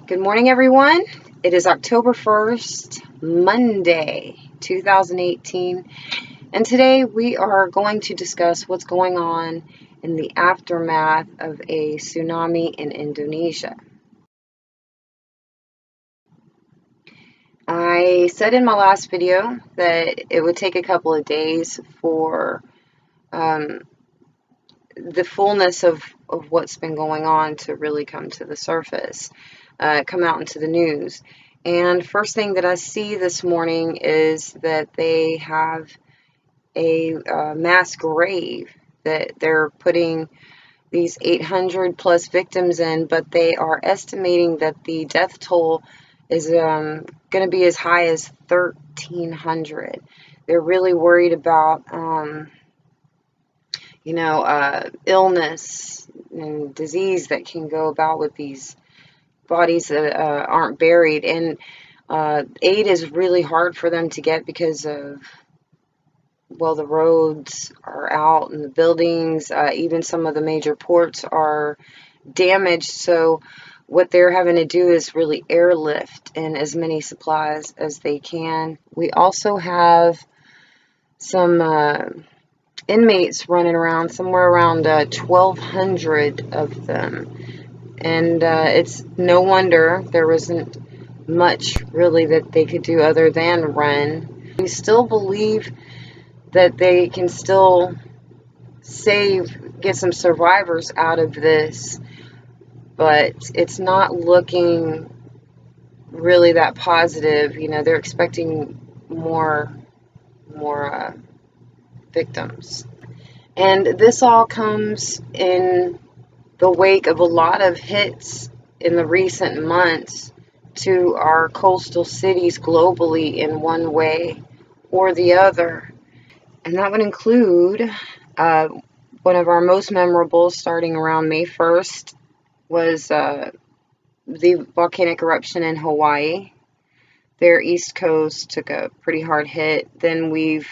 Good morning, everyone. It is October 1st, Monday, 2018, and today we are going to discuss what's going on in the aftermath of a tsunami in Indonesia. I said in my last video that it would take a couple of days for the fullness of what's been going on to really come to the surface. Come out into the news. And first thing that I see this morning is that they have a mass grave that they're putting these 800 plus victims in, but they are estimating that the death toll is going to be as high as 1,300. They're really worried about illness and disease that can go about with these bodies that aren't buried, and aid is really hard for them to get because of, well, the roads are out and the buildings, even some of the major ports are damaged. So what they're having to do is really airlift in as many supplies as they can. We also have some inmates running around, somewhere around 1,200 of them. And it's no wonder there wasn't much really that they could do other than run. We still believe that they can still get some survivors out of this, but it's not looking really that positive. You know, they're expecting more victims. And this all comes in the wake of a lot of hits in the recent months to our coastal cities globally in one way or the other. And that would include one of our most memorable, starting around May 1st, was the volcanic eruption in Hawaii. Their east coast took a pretty hard hit. Then we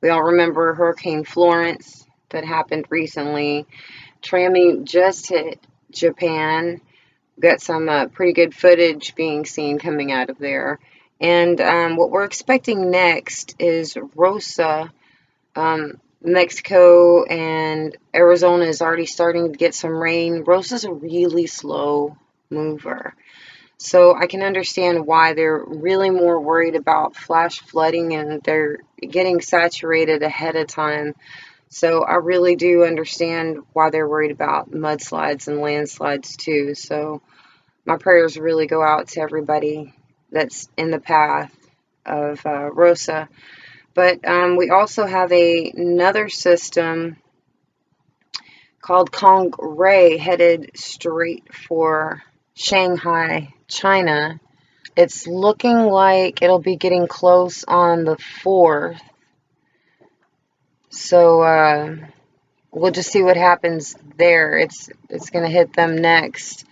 all remember Hurricane Florence that happened recently. Trami just hit Japan. Got some pretty good footage being seen coming out of there. And what we're expecting next is Rosa. Mexico and Arizona is already starting to get some rain. Rosa's a really slow mover. So I can understand why they're really more worried about flash flooding, and they're getting saturated ahead of time. So I really do understand why they're worried about mudslides and landslides too. So my prayers really go out to everybody that's in the path of Rosa. But we also have another system called Kong Ray headed straight for Shanghai, China. It's looking like it'll be getting close on the 4th. So we'll just see what happens there. It's going to hit them next.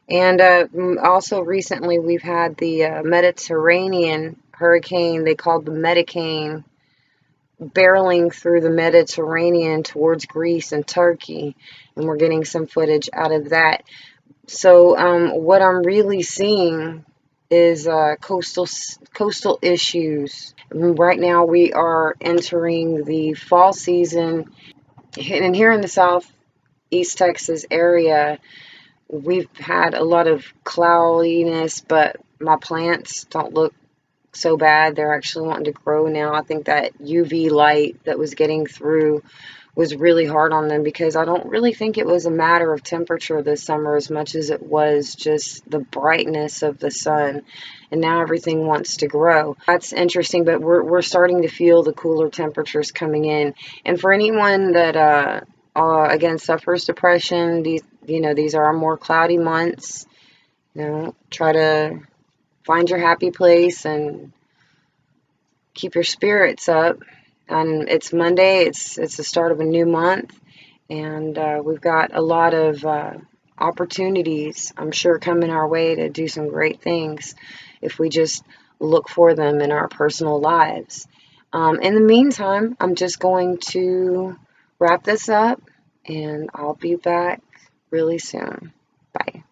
And also recently we've had the Mediterranean hurricane, they called the Medicane, barreling through the Mediterranean towards Greece and Turkey. And we're getting some footage out of that. So what I'm really seeing is coastal issues. Right now we are entering the fall season, and here in the southeast Texas area, we've had a lot of cloudiness, but my plants don't look so bad. They're actually wanting to grow now. I think that UV light that was getting through was really hard on them, because I don't really think it was a matter of temperature this summer as much as it was just the brightness of the sun, and now everything wants to grow. That's interesting, but we're starting to feel the cooler temperatures coming in. And for anyone that again suffers depression, these are our more cloudy months. Try to find your happy place and keep your spirits up. And it's Monday, it's the start of a new month, and we've got a lot of opportunities, I'm sure, coming our way to do some great things if we just look for them in our personal lives. In the meantime, I'm just going to wrap this up, and I'll be back really soon. Bye.